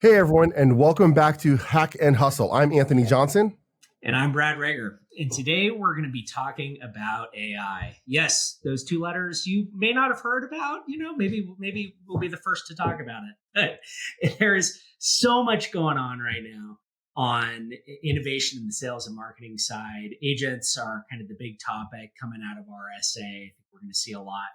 Hey everyone, and welcome back to Hack and Hustle. I'm Anthony Johnson. And I'm Brad Rager. And today we're going to be talking about AI. Yes, those two letters you may not have heard about. Maybe we'll be the first to talk about it. But there is so much going on right now on innovation in the sales and marketing side. Agents are kind of the big topic coming out of RSA. I think we're going to see a lot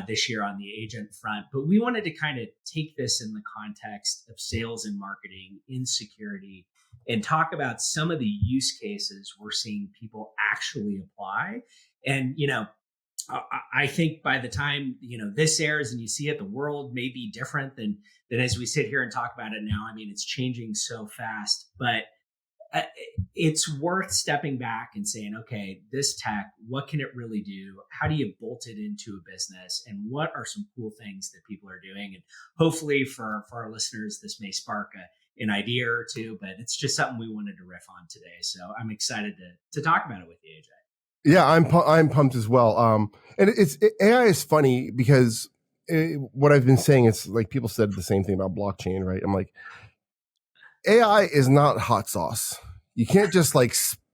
this year on the agent front. But we wanted to kind of take this in the context of sales and marketing in security and talk about some of the use cases we're seeing people actually apply. And, I think by the time, this airs and you see it, the world may be different than as we sit here and talk about it now. I mean, it's changing so fast, but it's worth stepping back and saying, okay, this tech, what can it really do? How do you bolt it into a business? And what are some cool things that people are doing? And hopefully for our listeners, this may spark an idea or two, but it's just something we wanted to riff on today. So I'm excited to talk about it with you, AJ. Yeah, I'm pumped as well. And AI is funny because what I've been saying, it's like people said the same thing about blockchain, right? I'm like, AI is not hot sauce. You can't just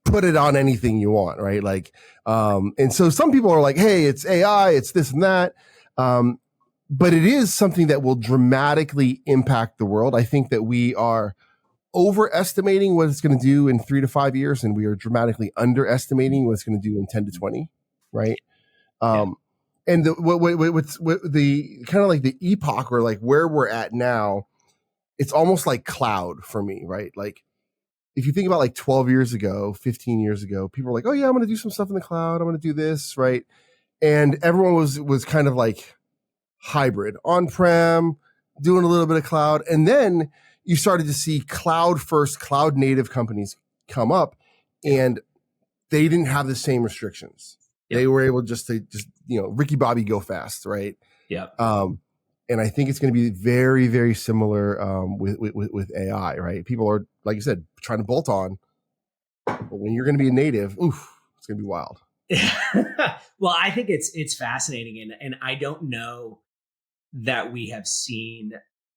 put it on anything you want, right? And so some people are like, hey, it's AI, it's this and that. But it is something that will dramatically impact the world. I think that we are overestimating what it's going to do in 3 to 5 years, and we are dramatically underestimating what it's going to do in 10 to 20, right? And what's the kind of like the epoch or like where we're at now, it's almost like cloud for me, right? Like if you think about like 12 years ago, 15 years ago, people were like, oh yeah, I'm going to do some stuff in the cloud. I'm going to do this, right? And everyone was kind of like hybrid, on-prem, doing a little bit of cloud. And then you started to see cloud first, cloud native companies come up, and they didn't have the same restrictions. Yep. They were able to Ricky Bobby go fast, right? Yeah. And I think it's going to be very, very similar with AI, right? People are, like you said, trying to bolt on, but when you're going to be a native, it's going to be wild. Well, I think it's fascinating, and I don't know that we have seen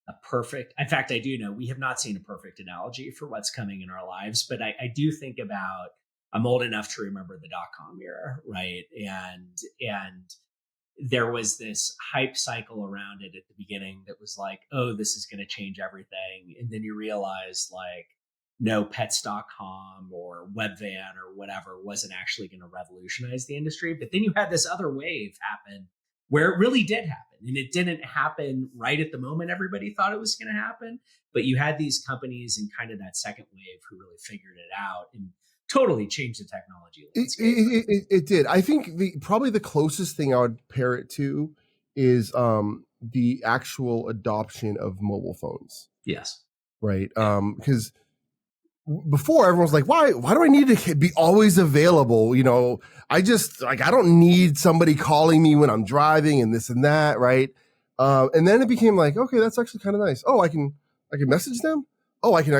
a perfect. In fact, I do know we have not seen a perfect analogy for what's coming in our lives. But I do think about. I'm old enough to remember the .com era, right? And there was this hype cycle around it at the beginning that was like, oh, this is going to change everything. And then you realize no, Pets.com or Webvan or whatever wasn't actually going to revolutionize the industry. But then you had this other wave happen where it really did happen. And it didn't happen right at the moment everybody thought it was going to happen. But you had these companies in kind of that second wave who really figured it out and totally changed the technology landscape. It did. I think probably the closest thing I would pair it to is the actual adoption of mobile phones. Yes. Right. Because before everyone was like, why do I need to be always available? I just I don't need somebody calling me when I'm driving and this and that. Right. And then it became like, okay, that's actually kind of nice. Oh, I can message them. Oh, I can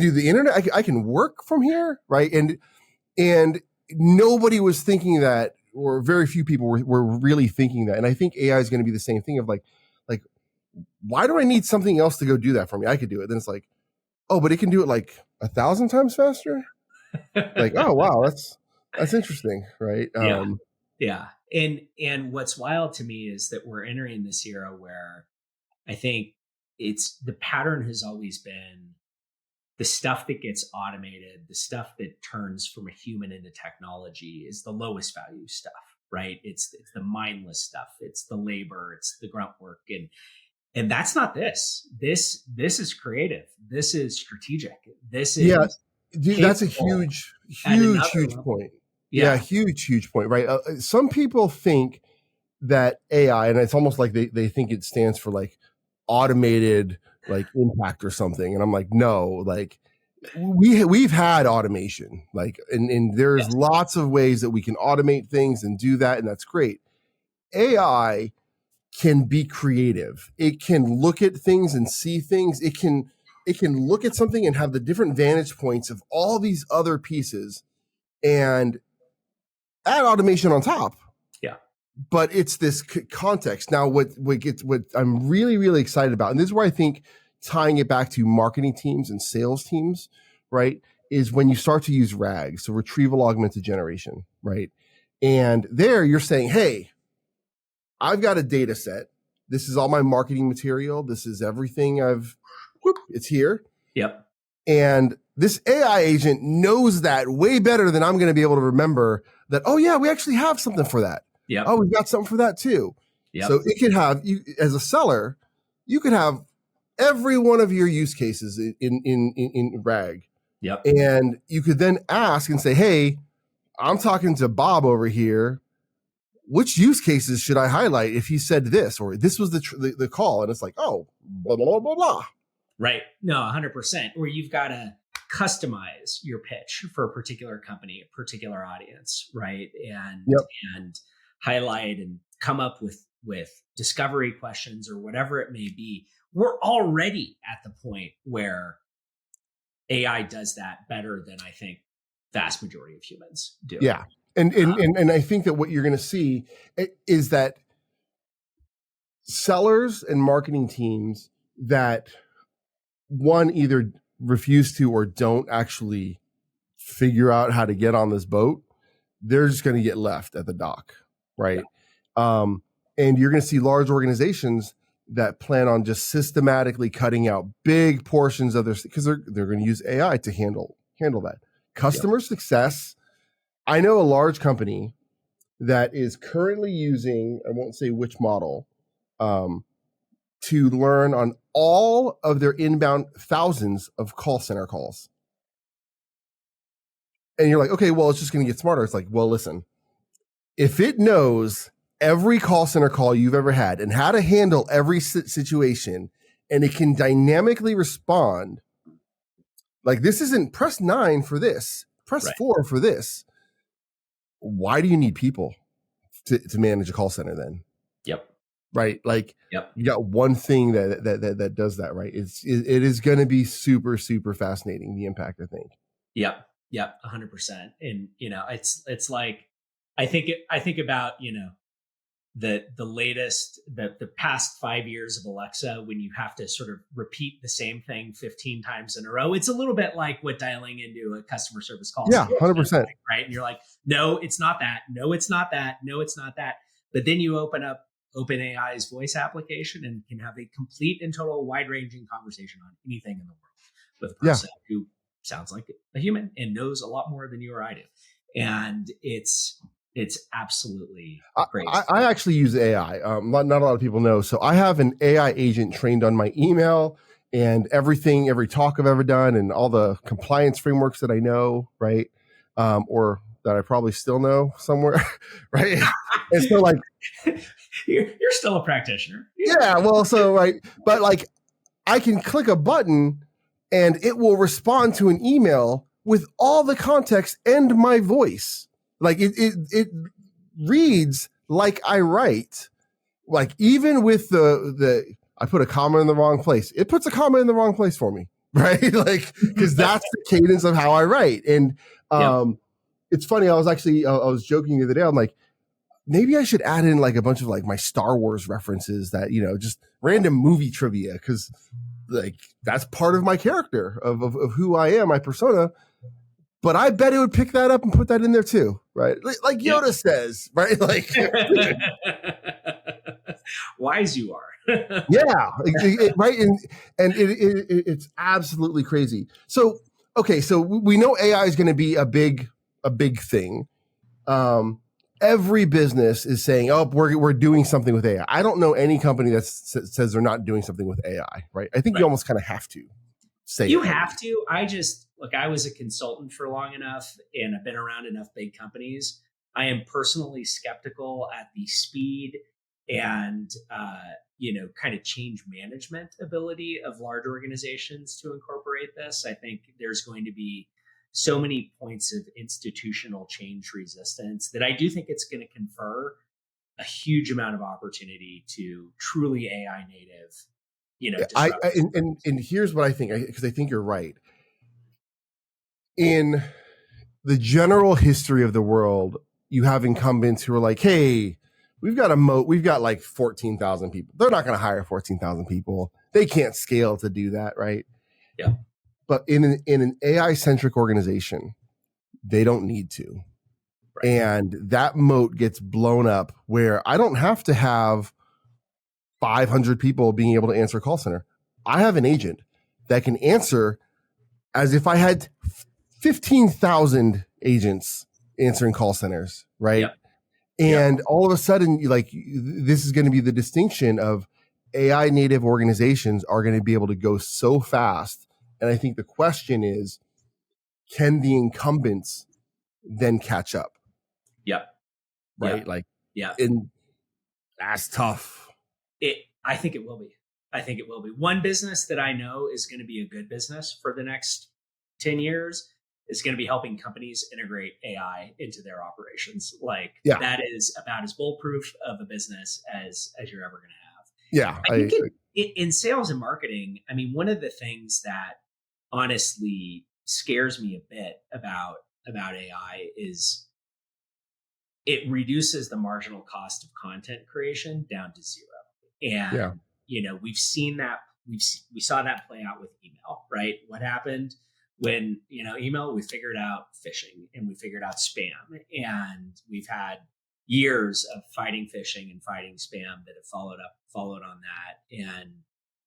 do the internet. I can work from here. Right. And nobody was thinking that, or very few people were really thinking that. And I think AI is going to be the same thing of like, why do I need something else to go do that for me? I could do it. Then it's like, oh, but it can do it like 1,000 times faster. Like, oh, wow, that's interesting. Right. Yeah. And what's wild to me is that we're entering this era where I think the pattern has always been the stuff that gets automated, the stuff that turns from a human into technology is the lowest value stuff, right? It's the mindless stuff. It's the labor, it's the grunt work. And that's not this. This is creative. This is strategic. This is dude, that's a huge point. Yeah, huge point, right? Some people think that AI, and it's almost like they think it stands for like automated like impact or something. And I'm like, no, like we've had automation, like, and there's lots of ways that we can automate things and do that. And that's great. AI can be creative. It can look at things and see things. It can look at something and have the different vantage points of all these other pieces and add automation on top. Yeah. But it's this context. Now, what I'm really, really excited about, and this is where I think tying it back to marketing teams and sales teams, right, is when you start to use RAG, so retrieval augmented generation, right? And there you're saying, hey, I've got a data set. This is all my marketing material. This is everything it's here. Yep. And this AI agent knows that way better than I'm going to be able to remember that, oh yeah, we actually have something for that. Yeah. Oh, we've got something for that too. Yep. So it could have, you as a seller, you could have every one of your use cases in RAG. Yep. And you could then ask and say, hey, I'm talking to Bob over here. Which use cases should I highlight if he said this, or this was the call? And it's like, oh, blah, blah, blah, blah. Right. No, 100%. Where you've got to customize your pitch for a particular company, a particular audience, right? And highlight and come up with discovery questions or whatever it may be. We're already at the point where AI does that better than I think vast majority of humans do. Yeah. And I think that what you're going to see is that sellers and marketing teams that one either refuse to or don't actually figure out how to get on this boat, they're just going to get left at the dock, right? Yeah. And you're going to see large organizations that plan on just systematically cutting out big portions of their, because they're going to use AI to handle that. Customer success. I know a large company that is currently using, I won't say which model, to learn on all of their inbound thousands of call center calls. And you're like, okay, well, it's just going to get smarter. It's like, well, listen, if it knows every call center call you've ever had and how to handle every situation, and it can dynamically respond, like this isn't press 9 for this, press 4 for this. Why do you need people to manage a call center then? Yep. Right. Like you got one thing that does that, right? It is going to be super, super fascinating. The impact, I think. Yep. 100%. And, it's like, I think about, the latest, the past 5 years of Alexa, when you have to sort of repeat the same thing 15 times in a row, it's a little bit like what dialing into a customer service call. Yeah, 100%. Right. And you're like, no, it's not that. No, it's not that. No, it's not that. But then you open up OpenAI's voice application and can have a complete and total wide ranging conversation on anything in the world with a person who sounds like a human and knows a lot more than you or I do. And it's absolutely great. I actually use AI. Not a lot of people know. So I have an AI agent trained on my email and everything, every talk I've ever done, and all the compliance frameworks that I know, right? Or that I probably still know somewhere, right? And so, like, you're still a practitioner. Yeah. Well, so right, but like, I can click a button and it will respond to an email with all the context and my voice. Like it reads like I write, like even with I put a comma in the wrong place. It puts a comma in the wrong place for me, right? Like, cause that's the cadence of how I write. And, it's funny. I was joking the other day. I'm like, maybe I should add in like a bunch of like my Star Wars references that, just random movie trivia. Cause like, that's part of my character of who I am, my persona. But I bet it would pick that up and put that in there too, right? Like Yoda says, right? Like, wise you are. Yeah, right. And it's absolutely crazy. So, okay, so we know AI is going to be a big thing. Every business is saying, "Oh, we're doing something with AI." I don't know any company that says they're not doing something with AI, right? I think you almost kind of have to say you have to. I was a consultant for long enough and I've been around enough big companies. I am personally skeptical at the speed and, kind of change management ability of large organizations to incorporate this. I think there's going to be so many points of institutional change resistance that I do think it's going to confer a huge amount of opportunity to truly AI native, and here's what I think, because I think you're right. In the general history of the world, you have incumbents who are like, hey, we've got like 14,000 people. They're not going to hire 14,000 people. they can't scale to do that, right? Yeah. But in an AI centric organization, they don't need to. Right. And that moat gets blown up where I don't have to have 500 people being able to answer a call center. I have an agent that can answer as if I had 15,000 agents answering call centers, right? Yep. And all of a sudden, like, this is going to be the distinction of AI native organizations are going to be able to go so fast. And I think the question is, can the incumbents then catch up? Yep. Right? Yep. Like, yeah, and that's tough. I think it will be. I think it will be. One business that I know is going to be a good business for the next 10 years is going to be helping companies integrate AI into their operations. Like, that is about as bulletproof of a business as you're ever going to have. Yeah. I think in sales and marketing, I mean, one of the things that honestly scares me a bit about AI is it reduces the marginal cost of content creation down to zero. And, we've seen that. We saw that play out with email, right? What happened when, email, we figured out phishing and we figured out spam, and we've had years of fighting phishing and fighting spam that have followed on that. And,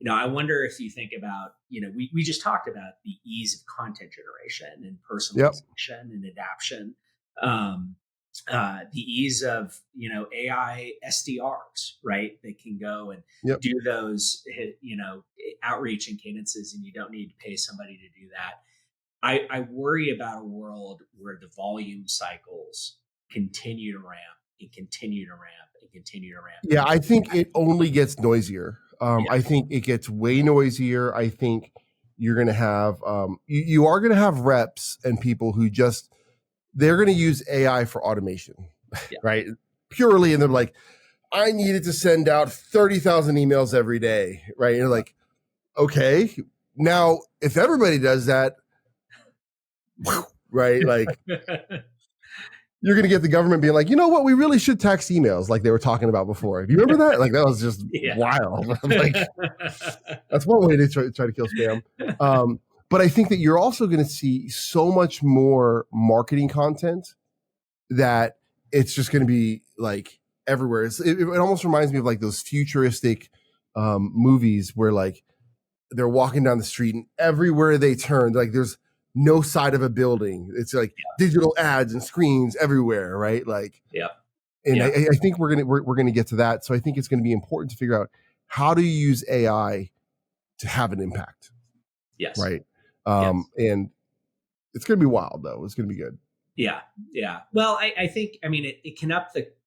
I wonder if you think about, we just talked about the ease of content generation and personalization and adaption. The ease of AI SDRs, right? They can go and do those outreach and cadences, and you don't need to pay somebody to do that. I worry about a world where the volume cycles continue to ramp and continue to ramp and continue to ramp. Yeah, I think it only gets noisier. I think it gets way noisier. I think you're going to have you are going to have reps and people who just, they're going to use AI for automation, right? Purely. And they're like, I needed to send out 30,000 emails every day, right? And you're like, okay, now if everybody does that, right? Like, you're going to get the government being like, you know what? We really should tax emails like they were talking about before. Do you remember that? Like, that was just wild. Like, that's one way to try to kill spam. But I think that you're also going to see so much more marketing content that it's just going to be like everywhere. It almost reminds me of like those futuristic movies where like they're walking down the street and everywhere they turn, like there's no side of a building. It's like digital ads and screens everywhere, right? Like, and I think we're gonna get to that. So I think it's going to be important to figure out how do you use AI to have an impact. Yes. Right. And it's going to be wild though. It's going to be good. Yeah. Yeah. Well, I think, I mean, it can it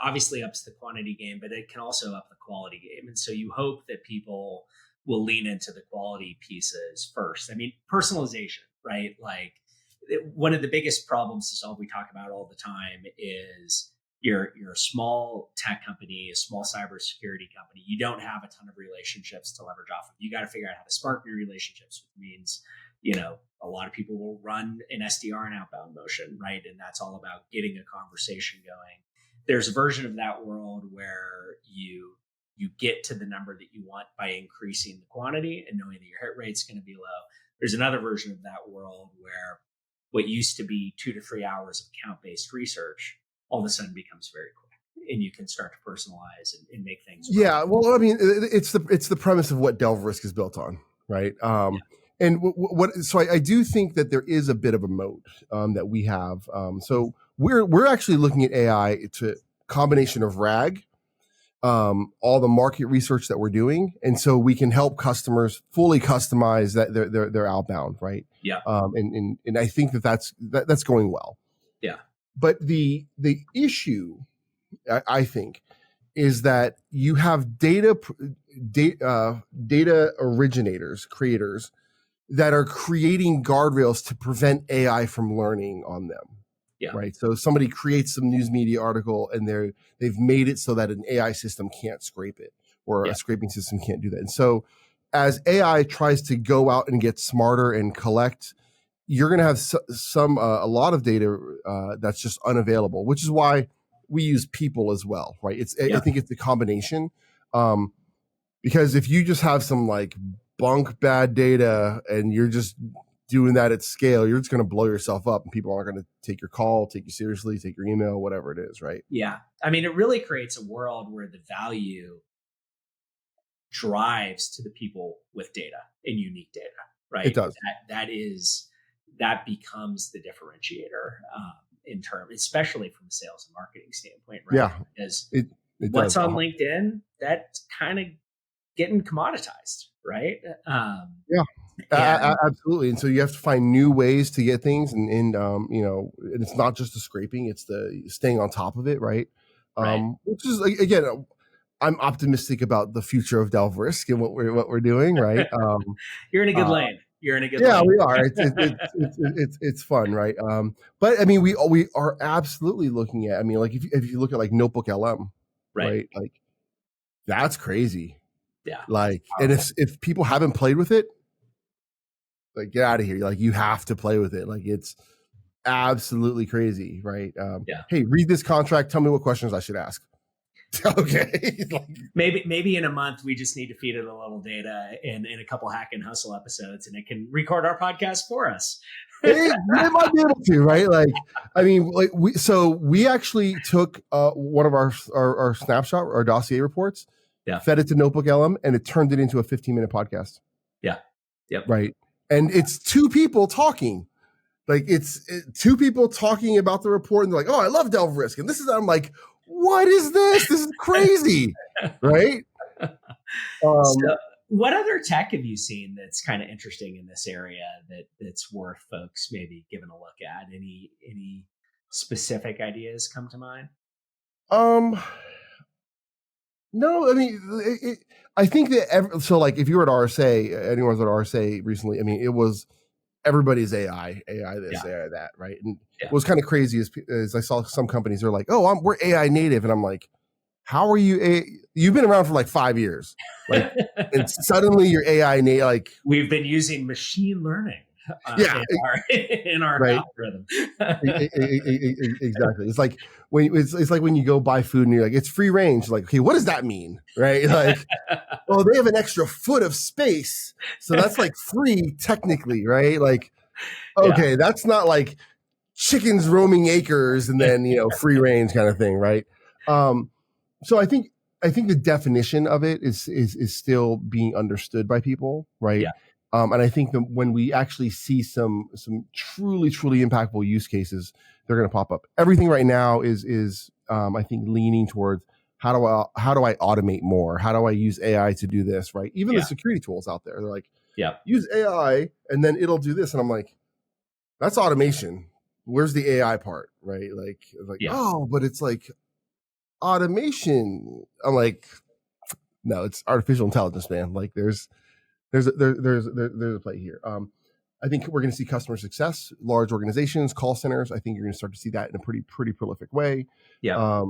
obviously ups the quantity game, but it can also up the quality game. And so you hope that people will lean into the quality pieces first. I mean, personalization, right? Like, one of the biggest problems is all we talk about all the time is you're a small tech company, a small cybersecurity company. You don't have a ton of relationships to leverage off of. You got to figure out how to spark new relationships, which means, a lot of people will run an SDR and outbound motion, right? And that's all about getting a conversation going. There's a version of that world where you get to the number that you want by increasing the quantity and knowing that your hit rate's going to be low. There's another version of that world where what used to be 2 to 3 hours of account-based research all of a sudden becomes very quick, and you can start to personalize and make things work. Yeah, well, I mean, it's the premise of what Delve Risk is built on, right? And so I do think that there is a bit of a moat that we have. So we're actually looking at AI to combination of RAG, all the market research that we're doing, and so we can help customers fully customize that their outbound, right? Yeah. And I think that's going well. Yeah. But the issue, I think, is that you have data originators, creators that are creating guardrails to prevent AI from learning on them. Yeah. Right. So somebody creates some news media article and they've made it so that an AI system can't scrape it, or a scraping system can't do that. And so as AI tries to go out and get smarter and collect, you're going to have a lot of data that's just unavailable, which is why we use people as well. Right. I think it's a combination. Because if you just have some like bunk bad data and you're just doing that at scale, you're just going to blow yourself up, and people aren't going to take your call, take you seriously, take your email, whatever it is, right? Yeah. I mean, it really creates a world where the value drives to the people with data and unique data, right? It does. That becomes the differentiator in term, especially from a sales and marketing standpoint, right? Yeah, Because it what's does. on LinkedIn, that's kind of getting commoditized, right? Yeah. Absolutely. And so you have to find new ways to get things, and and it's not just the scraping, it's the staying on top of it, right? Right. Which is again, I'm optimistic about the future of Delve Risk and what we're doing, right? You're in a good lane. You're in a good Yeah, lane. we are. It's fun, right? But I mean, we are absolutely looking at. I mean, like if you look at like Notebook LM, Right. right? Like that's crazy. Yeah. Like, and if people haven't played with it, like get out of here. Like you have to play with it. Like it's absolutely crazy, right? Yeah. Hey, read this contract. Tell me what questions I should ask. Okay. Maybe in a month we just need to feed it a little data in a couple Hack and Hustle episodes, and it can record our podcast for us. It might be able to, right? Like, I mean, like we actually took one of our snapshot, our dossier reports, fed it to Notebook LM, and it turned it into a 15-minute podcast. Yeah. Yep. Right. And it's two people talking. Like it's two people talking about the report, and they're like, "Oh, I love Delve Risk," and this is. I'm like, "What is this? This is crazy," right? So what other tech have you seen that's kind of interesting in this area that's worth folks maybe giving a look at? Any specific ideas come to mind? No, I mean, I think that so like if you were at RSA, anyone was at RSA recently, I mean, it was everybody's AI this, AI that, right? And what was kind of crazy is I saw some companies are like, "Oh, we're AI native," and I'm like, "How are you? You've been around for like 5 years, like, and suddenly you're AI native." Like we've been using machine learning, in our right. algorithm. Exactly. It's like it's like when you go buy food and you're like, it's free range. Like, okay, what does that mean, right? Like, well, they have an extra foot of space, so that's like free technically, right? Like, okay, that's not like chickens roaming acres and then free range kind of thing, right? So I think the definition of it is still being understood by people, right? Yeah. And I think that when we actually see some truly impactful use cases, they're going to pop up. Everything right now is I think leaning towards how do I automate more? How do I use AI to do this? Right? Even the security tools out there, they're like, use AI and then it'll do this, and I'm like, that's automation. Where's the AI part? Right? Like oh, but it's like automation. I'm like, no, it's artificial intelligence, man. Like there's a play here. I think we're going to see customer success, large organizations, call centers. I think you're going to start to see that in a pretty prolific way. Yeah.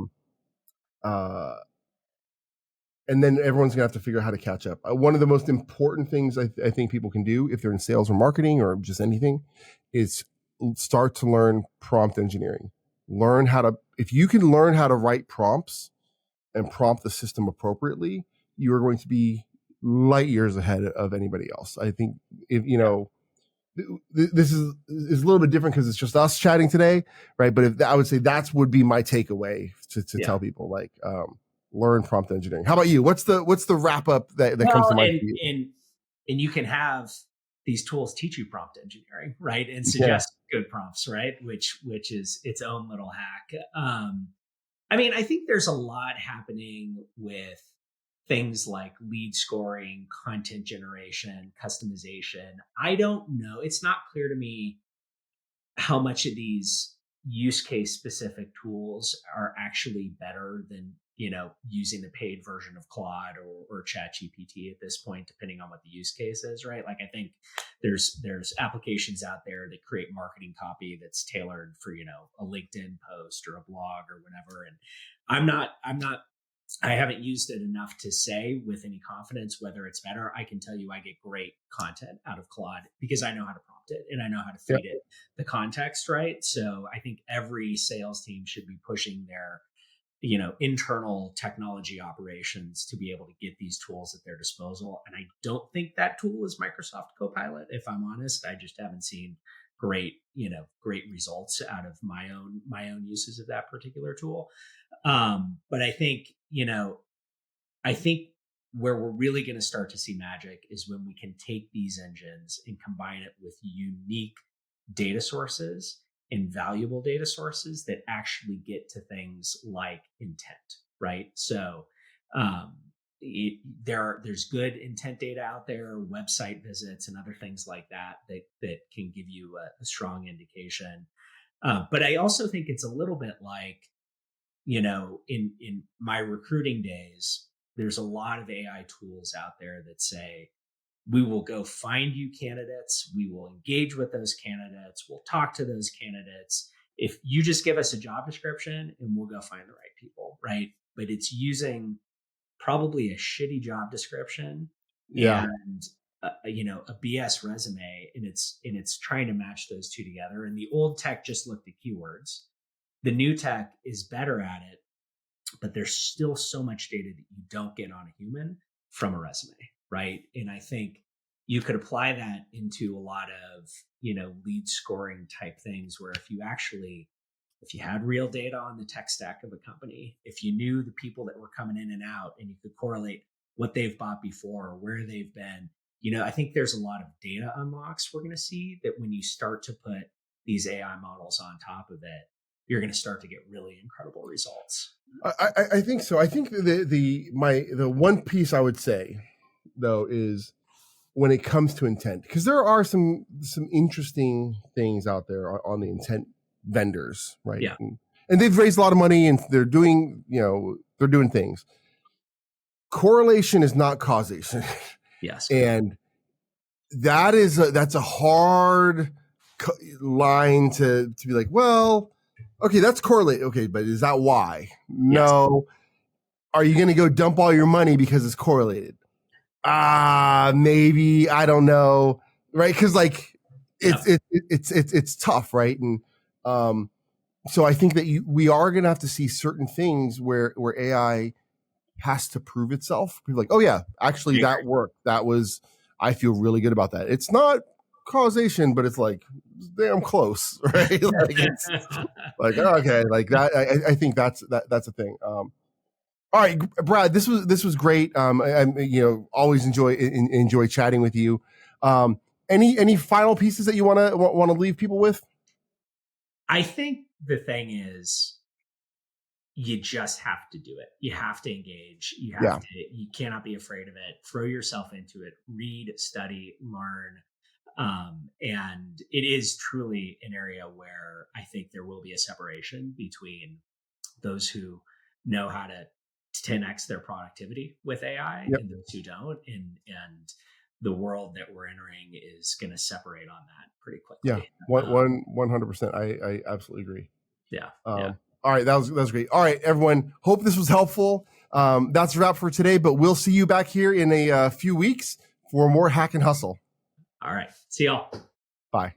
And then everyone's going to have to figure out how to catch up. One of the most important things I think people can do if they're in sales or marketing or just anything is start to learn prompt engineering. If you can learn how to write prompts and prompt the system appropriately, you are going to be light years ahead of anybody else. I think if this is a little bit different because it's just us chatting today, right? But I would say that would be my takeaway to tell people, like, learn prompt engineering. How about you? What's the wrap up that comes to mind for you? And you can have these tools teach you prompt engineering, right? And suggest good prompts, right? Which is its own little hack. I mean, I think there's a lot happening with things like lead scoring, content generation, customization. I don't know. It's not clear to me how much of these use case specific tools are actually better than using the paid version of Claude or ChatGPT at this point, depending on what the use case is, right? Like I think there's applications out there that create marketing copy that's tailored for a LinkedIn post or a blog or whatever. And I haven't used it enough to say with any confidence whether it's better. I can tell you I get great content out of Claude because I know how to prompt it and I know how to feed it the context, right? So I think every sales team should be pushing their internal technology operations to be able to get these tools at their disposal. And I don't think that tool is Microsoft Copilot. If I'm honest, I just haven't seen great results out of my own uses of that particular tool. But I think where we're really going to start to see magic is when we can take these engines and combine it with unique data sources and valuable data sources that actually get to things like intent, right? So there's good intent data out there, website visits and other things like that can give you a strong indication. But I also think it's a little bit like, in my recruiting days, there's a lot of AI tools out there that say, we will go find you candidates. We will engage with those candidates. We'll talk to those candidates. If you just give us a job description and we'll go find the right people, right? But it's using probably a shitty job description and a BS resume, and it's trying to match those two together. And the old tech just looked at keywords. The new tech is better at it, but there's still so much data that you don't get on a human from a resume, right? And I think you could apply that into a lot of, lead scoring type things where if you had real data on the tech stack of a company, if you knew the people that were coming in and out and you could correlate what they've bought before, where they've been, I think there's a lot of data unlocks we're going to see that when you start to put these AI models on top of it, you're going to start to get really incredible results. I think so. I think the one piece I would say though is when it comes to intent, because there are some interesting things out there on the intent vendors, right? Yeah. And they've raised a lot of money and they're doing things. Correlation is not causation. Yes. And that's a hard line to be like, well, okay, that's correlated. Okay, but is that why? No. Yes. Are you going to go dump all your money because it's correlated? Maybe, I don't know, right? Because like it's tough, right? And so I think that we are going to have to see certain things where AI has to prove itself. People like, oh yeah, actually that worked. I feel really good about that. It's not causation, but it's like damn close, right? Like it's like okay, like that. I think that's a thing. All right, Brad, this was great. I always enjoy chatting with you. Any final pieces that you want to leave people with? I think the thing is, you just have to do it. You have to engage. You cannot be afraid of it. Throw yourself into it. Read, study, learn. And it is truly an area where I think there will be a separation between those who know how to 10x their productivity with AI and those who don't. And the world that we're entering is going to separate on that pretty quickly. Yeah, 100%. I absolutely agree. Yeah. All right, that was great. All right, everyone. Hope this was helpful. That's a wrap for today, but we'll see you back here in a few weeks for more Hack and Hustle. All right. See y'all. Bye.